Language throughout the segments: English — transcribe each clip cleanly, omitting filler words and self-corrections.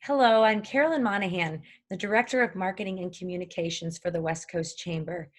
Hello, I'm Carolyn Monahan, the Director of Marketing and Communications for the West Coast Chamber.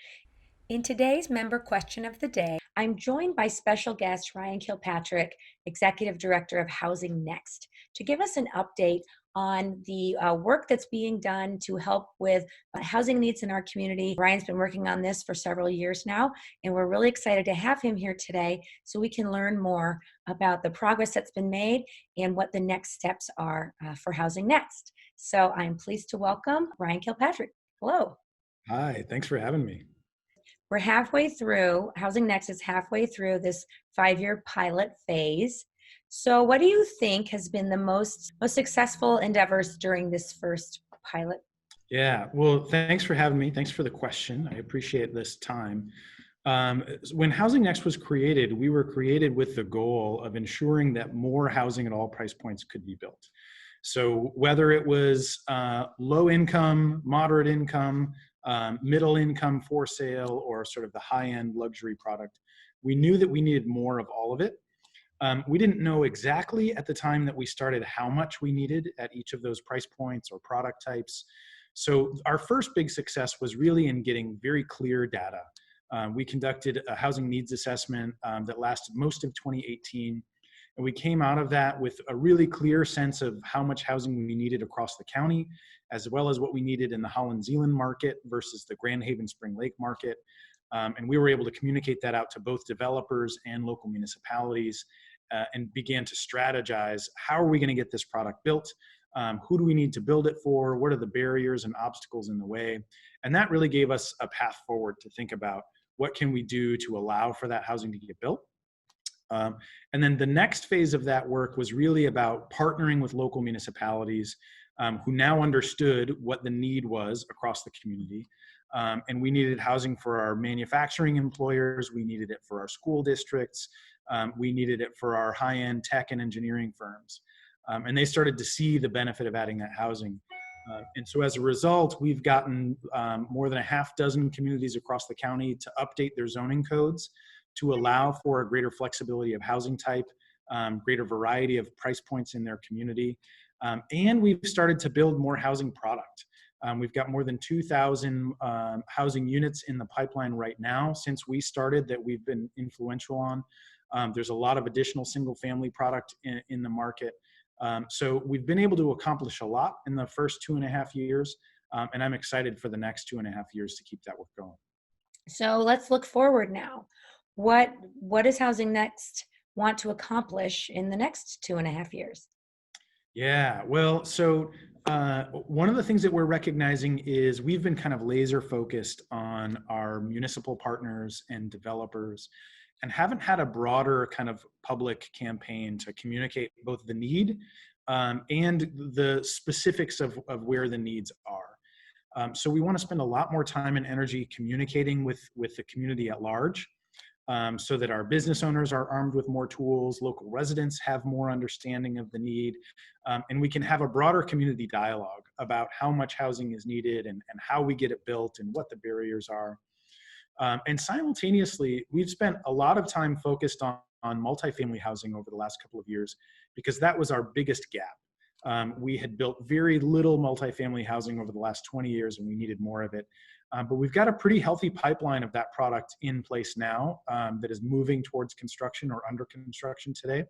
In today's member question of the day, I'm joined by special guest Ryan Kilpatrick, Executive Director of Housing Next, to give us an update on the work that's being done to help with housing needs in our community. Ryan's been working on this for several years now, and we're really excited to have him here today so we can learn more about the progress that's been made and what the next steps are for Housing Next. So I'm pleased to welcome Ryan Kilpatrick. Hello. Hi, thanks for having me. We're halfway through, Housing Next is halfway through this 5-year pilot phase. So what do you think has been the most successful endeavors during this first pilot? Yeah, well, thanks for having me. Thanks for the question. I appreciate this time. When Housing Next was created, we were created with the goal of ensuring that more housing at all price points could be built. So whether it was low income, moderate income, middle income for sale, or sort of the high end luxury product, we knew that we needed more of all of it. We didn't know exactly at the time that we started how much we needed at each of those price points or product types. So our first big success was really in getting very clear data. We conducted a housing needs assessment that lasted most of 2018. And we came out of that with a really clear sense of how much housing we needed across the county, as well as what we needed in the Holland Zeeland market versus the Grand Haven Spring Lake market. And we were able to communicate that out to both developers and local municipalities and began to strategize, how are we going to get this product built? Who do we need to build it for? What are the barriers and obstacles in the way? And that really gave us a path forward to think about what can we do to allow for that housing to get built. And then the next phase of that work was really about partnering with local municipalities who now understood what the need was across the community. And we needed housing for our manufacturing employers. We needed it for our school districts. We needed it for our high-end tech and engineering firms. And they started to see the benefit of adding that housing. And so as a result, we've gotten more than a half dozen communities across the county to update their zoning codes to allow for a greater flexibility of housing type, greater variety of price points in their community. And we've started to build more housing product. We've got more than 2,000 housing units in the pipeline right now since we started that we've been influential on. There's a lot of additional single family product in the market. So we've been able to accomplish a lot in the first 2.5 years. And I'm excited for the next 2.5 years to keep that work going. So let's look forward now. What does Housing Next want to accomplish in the next 2.5 years? Yeah, well, so one of the things that we're recognizing is we've been kind of laser focused on our municipal partners and developers and haven't had a broader kind of public campaign to communicate both the need and the specifics of where the needs are. So we want to spend a lot more time and energy communicating with the community at large. So that our business owners are armed with more tools, local residents have more understanding of the need, and we can have a broader community dialogue about how much housing is needed and how we get it built and what the barriers are. And simultaneously, we've spent a lot of time focused on multifamily housing over the last couple of years because that was our biggest gap. We had built very little multifamily housing over the last 20 years and we needed more of it. But we've got a pretty healthy pipeline of that product in place now that is moving towards construction or under construction today.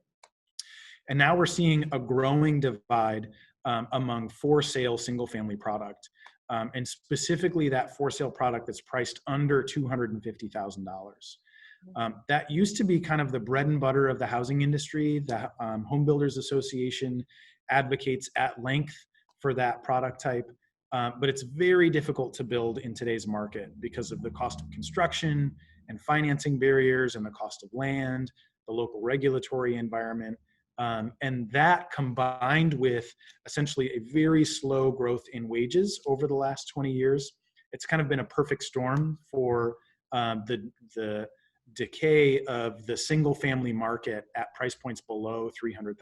And now we're seeing a growing divide among for sale single family product. And specifically that for sale product that's priced under $250,000. That used to be kind of the bread and butter of the housing industry. The Home Builders Association advocates at length for that product type. But it's very difficult to build in today's market because of the cost of construction and financing barriers and the cost of land, the local regulatory environment. And that combined with essentially a very slow growth in wages over the last 20 years, it's kind of been a perfect storm for the decay of the single family market at price points below $300,000.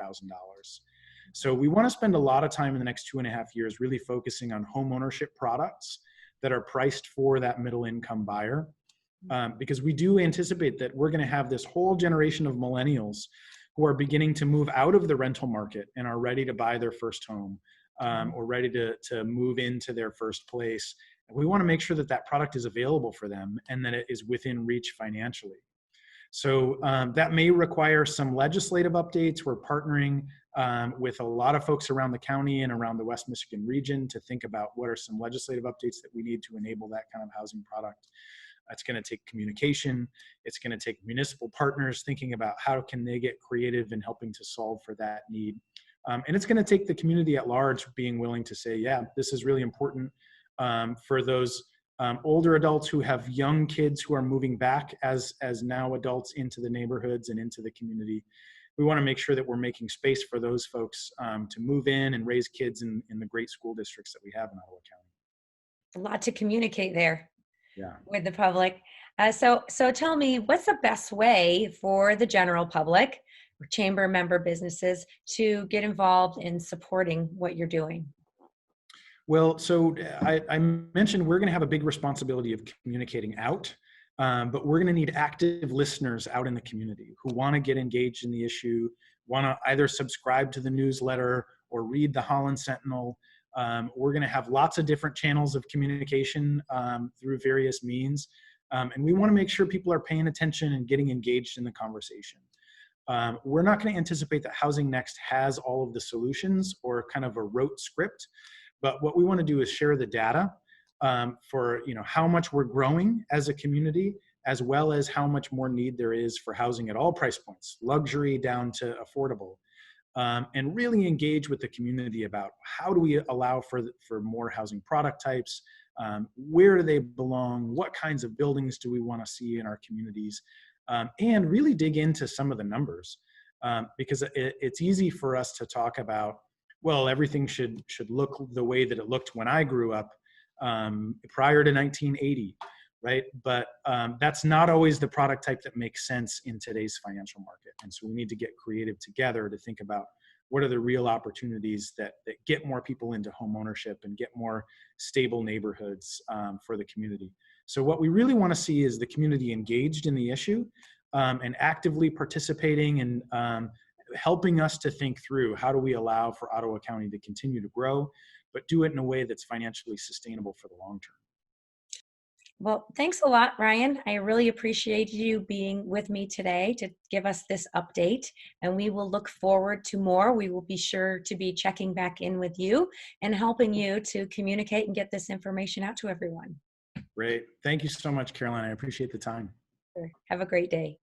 So we want to spend a lot of time in the next 2.5 years really focusing on home ownership products that are priced for that middle income buyer. Because we do anticipate that we're going to have this whole generation of millennials who are beginning to move out of the rental market and are ready to buy their first home. or ready to move into their first place. We want to make sure that that product is available for them and that it is within reach financially. So that may require some legislative updates. We're partnering with a lot of folks around the county and around the West Michigan region to think about what are some legislative updates that we need to enable that kind of housing product. It's going to take communication. It's going to take municipal partners thinking about how can they get creative in helping to solve for that need. And it's going to take the community at large being willing to say, yeah, this is really important for those older adults who have young kids who are moving back as now adults into the neighborhoods and into the community. We want to make sure that we're making space for those folks to move in and raise kids in the great school districts that we have in Ottawa County. A lot to communicate there Yeah. with the public. So tell me, what's the best way for the general public or chamber member businesses to get involved in supporting what you're doing? Well, so I mentioned we're going to have a big responsibility of communicating out, but we're going to need active listeners out in the community who want to get engaged in the issue, want to either subscribe to the newsletter or read the Holland Sentinel. We're going to have lots of different channels of communication through various means. And we want to make sure people are paying attention and getting engaged in the conversation. We're not going to anticipate that Housing Next has all of the solutions or kind of a rote script. But what we want to do is share the data for how much we're growing as a community, as well as how much more need there is for housing at all price points, luxury down to affordable, and really engage with the community about how do we allow for more housing product types, where do they belong, what kinds of buildings do we want to see in our communities, and really dig into some of the numbers, because it's easy for us to talk about, well, everything should look the way that it looked when I grew up prior to 1980, right? But that's not always the product type that makes sense in today's financial market. And so we need to get creative together to think about what are the real opportunities that get more people into home ownership and get more stable neighborhoods for the community. So what we really want to see is the community engaged in the issue and actively participating and helping us to think through how do we allow for Ottawa County to continue to grow, but do it in a way that's financially sustainable for the long term. Well, thanks a lot, Ryan. I really appreciate you being with me today to give us this update, and we will look forward to more. We will be sure to be checking back in with you and helping you to communicate and get this information out to everyone. Great. Thank you so much, Caroline. I appreciate the time. Sure. Have a great day.